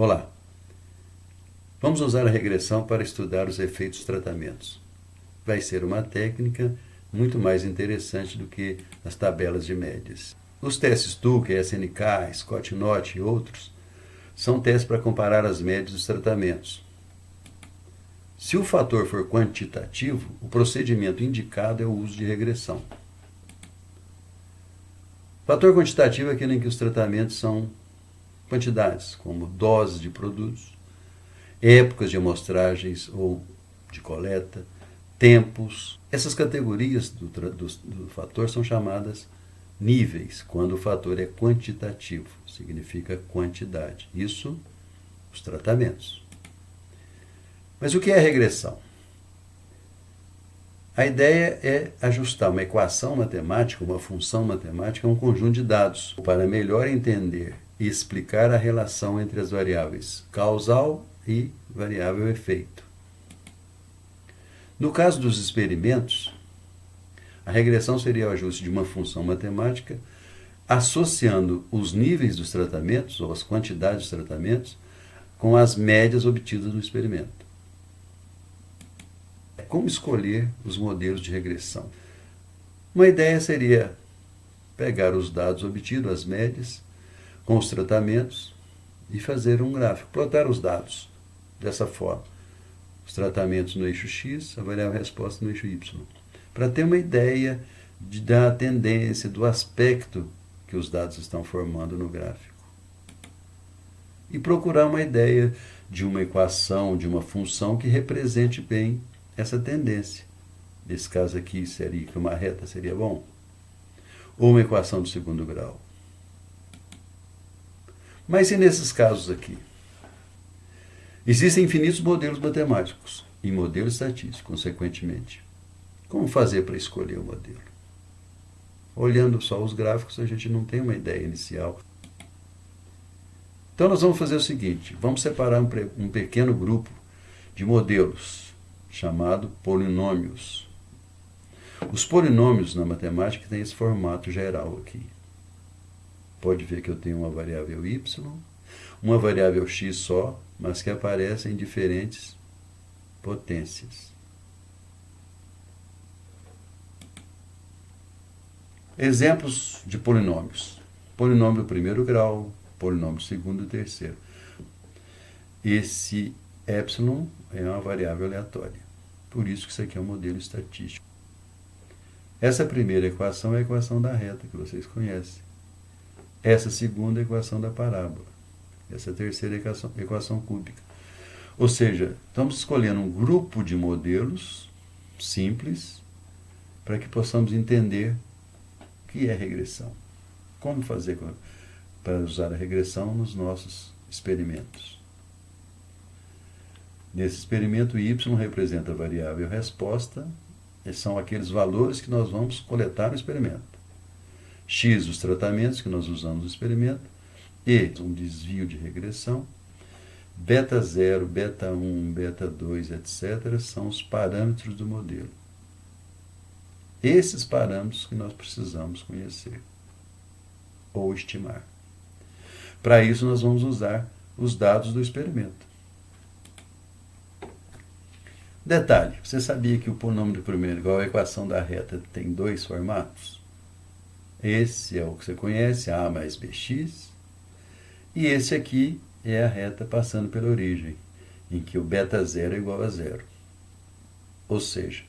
Olá, vamos usar a regressão para estudar os efeitos dos tratamentos. Vai ser uma técnica muito mais interessante do que as tabelas de médias. Os testes Tucker, SNK, Scott-Knott e outros são testes para comparar as médias dos tratamentos. Se o fator for quantitativo, o procedimento indicado é o uso de regressão. Fator quantitativo é aquele em que os tratamentos são quantidades, como doses de produtos, épocas de amostragens ou de coleta, tempos. Essas categorias do fator são chamadas níveis, quando o fator é quantitativo, significa quantidade. Isso, os tratamentos. Mas o que é regressão? A ideia é ajustar uma equação matemática, uma função matemática, a um conjunto de dados, para melhor entender e explicar a relação entre as variáveis causal e variável efeito. No caso dos experimentos, a regressão seria o ajuste de uma função matemática associando os níveis dos tratamentos, ou as quantidades dos tratamentos, com as médias obtidas no experimento. Como escolher os modelos de regressão? Uma ideia seria pegar os dados obtidos, as médias, com os tratamentos e fazer um gráfico, plotar os dados dessa forma. Os tratamentos no eixo X, a variável resposta no eixo Y. Para ter uma ideia da tendência, do aspecto que os dados estão formando no gráfico. E procurar uma ideia de uma equação, de uma função que represente bem essa tendência. Nesse caso aqui, seria que uma reta seria bom. Ou uma equação de segundo grau. Mas e nesses casos aqui? Existem infinitos modelos matemáticos e modelos estatísticos, consequentemente. Como fazer para escolher o modelo? Olhando só os gráficos, a gente não tem uma ideia inicial. Então nós vamos fazer o seguinte, vamos separar um pequeno grupo de modelos, chamado polinômios. Os polinômios na matemática têm esse formato geral aqui. Pode ver que eu tenho uma variável y, uma variável x só, mas que aparecem em diferentes potências. Exemplos de polinômios. Polinômio do primeiro grau, polinômio do segundo e terceiro. Esse epsilon é uma variável aleatória. Por isso que isso aqui é um modelo estatístico. Essa primeira equação é a equação da reta, que vocês conhecem. Essa segunda é a equação da parábola. Essa terceira é a equação cúbica. Ou seja, estamos escolhendo um grupo de modelos simples para que possamos entender o que é regressão. Como fazer para usar a regressão nos nossos experimentos. Nesse experimento, y representa a variável resposta, e são aqueles valores que nós vamos coletar no experimento. X, os tratamentos que nós usamos no experimento, e um desvio de regressão, beta 0, beta 1, beta 2, etc., são os parâmetros do modelo. Esses parâmetros que nós precisamos conhecer ou estimar. Para isso, nós vamos usar os dados do experimento. Detalhe, você sabia que o polinômio do primeiro igual à equação da reta tem dois formatos? Esse é o que você conhece, A mais BX, e esse aqui é a reta passando pela origem, em que o beta 0 é igual a zero. Ou seja,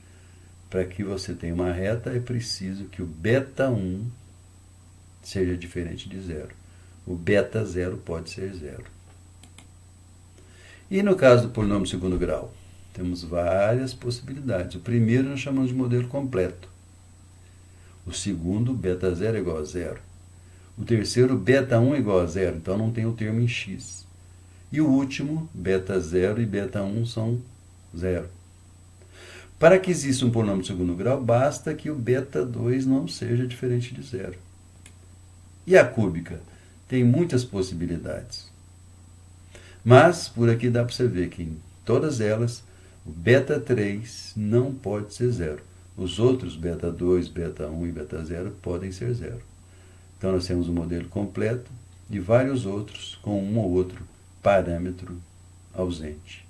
para que você tenha uma reta, é preciso que o beta 1 seja diferente de zero. O beta 0 pode ser zero. E no caso do polinômio de segundo grau? Temos várias possibilidades. O primeiro nós chamamos de modelo completo. O segundo, beta 0 é igual a zero. O terceiro, beta 1 é igual a zero, então não tem o termo em x. E o último, beta 0 e beta 1 são zero. Para que exista um polinômio de segundo grau, basta que o beta 2 não seja diferente de zero. E a cúbica? Tem muitas possibilidades. Mas, por aqui dá para você ver que em todas elas, o beta 3 não pode ser zero. Os outros, beta 2, beta 1 e beta 0, podem ser zero. Então, nós temos um modelo completo e vários outros com um ou outro parâmetro ausente.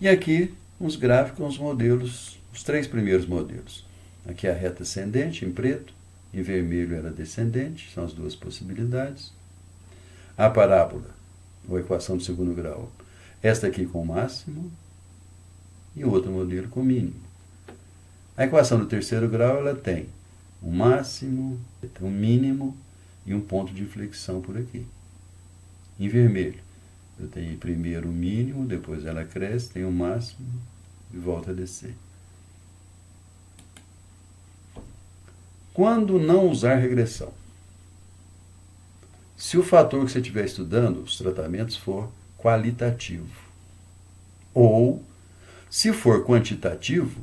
E aqui uns gráficos, uns modelos, os 3 primeiros modelos. Aqui a reta ascendente em preto, em vermelho era descendente, são as 2 possibilidades. A parábola, ou equação do segundo grau, esta aqui com máximo e o outro modelo com mínimo. A equação do terceiro grau ela tem um máximo, um mínimo e um ponto de inflexão por aqui. Em vermelho, eu tenho primeiro o mínimo, depois ela cresce, tem o máximo e volta a descer. Quando não usar regressão? Se o fator que você estiver estudando, os tratamentos, for qualitativo. Ou, se for quantitativo,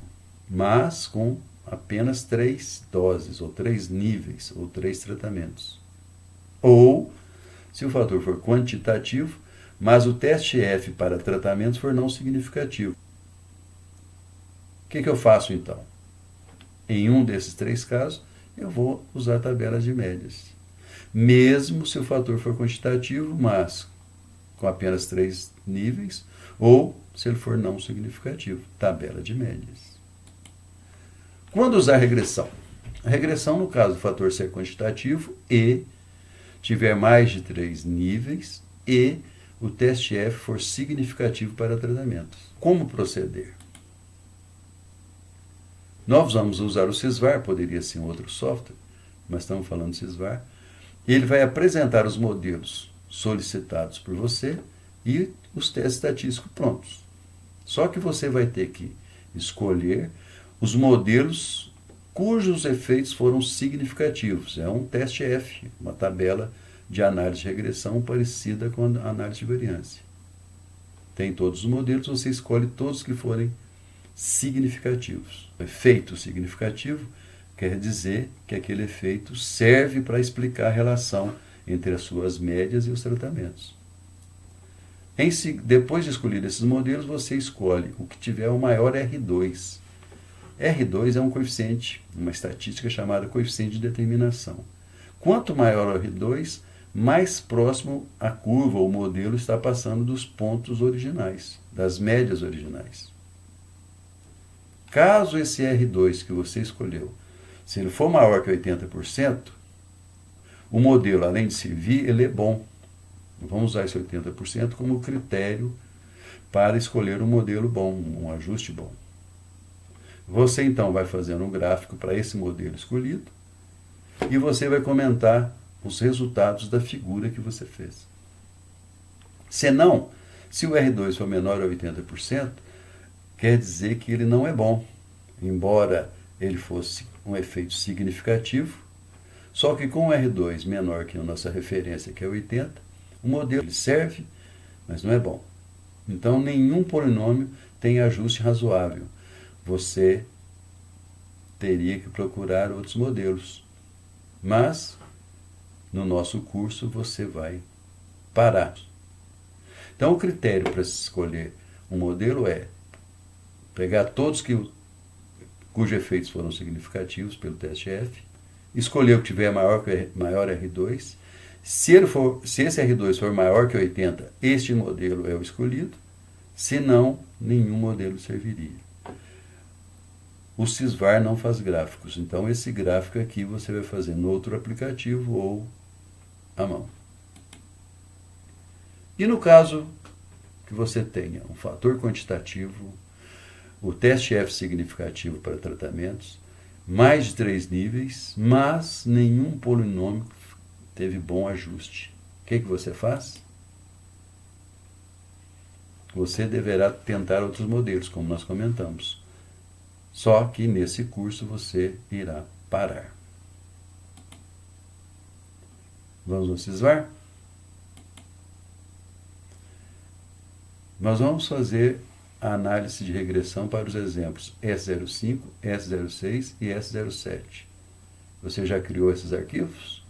mas com apenas 3 doses, ou 3 níveis, ou 3 tratamentos. Ou, se o fator for quantitativo, mas o teste F para tratamentos for não significativo. O que eu faço então? Em um desses 3 casos, eu vou usar tabelas de médias. Mesmo se o fator for quantitativo, mas com apenas 3 níveis, ou se ele for não significativo, tabela de médias. Quando usar regressão? A regressão, no caso do fator ser quantitativo e tiver mais de 3 níveis e o teste F for significativo para tratamentos. Como proceder? Nós vamos usar o Sysvar, poderia ser um outro software, mas estamos falando de Sysvar. Ele vai apresentar os modelos solicitados por você e os testes estatísticos prontos. Só que você vai ter que escolher os modelos cujos efeitos foram significativos. É um teste F, uma tabela de análise de regressão parecida com a análise de variância. Tem todos os modelos, você escolhe todos que forem significativos. O efeito significativo quer dizer que aquele efeito serve para explicar a relação entre as suas médias e os tratamentos. Depois de escolher esses modelos, você escolhe o que tiver o maior R2. R2 é um coeficiente, uma estatística chamada coeficiente de determinação. Quanto maior o R2, mais próximo a curva ou modelo está passando dos pontos originais, das médias originais. Caso esse R2 que você escolheu, se ele for maior que 80%, o modelo, além de servir, ele é bom. Vamos usar esse 80% como critério para escolher um modelo bom, um ajuste bom. Você, então, vai fazendo um gráfico para esse modelo escolhido e você vai comentar os resultados da figura que você fez. Senão, se o R2 for menor a 80%, quer dizer que ele não é bom, embora ele fosse um efeito significativo, só que com o R2 menor que a nossa referência, que é 80%, o modelo serve, mas não é bom. Então, nenhum polinômio tem ajuste razoável. Você teria que procurar outros modelos. Mas, no nosso curso, você vai parar. Então, o critério para se escolher um modelo é pegar todos cujos efeitos foram significativos pelo teste F, escolher o que tiver maior R2. Se esse R2 for maior que 80, este modelo é o escolhido. Se não, nenhum modelo serviria. O Sysvar não faz gráficos, então esse gráfico aqui você vai fazer no outro aplicativo ou à mão. E no caso que você tenha um fator quantitativo, o teste F significativo para tratamentos, mais de 3 níveis, mas nenhum polinômio teve bom ajuste. O que você faz? Você deverá tentar outros modelos, como nós comentamos. Só que nesse curso você irá parar. Vamos no Sysvar? Nós vamos fazer a análise de regressão para os exemplos S05, S06 e S07. Você já criou esses arquivos?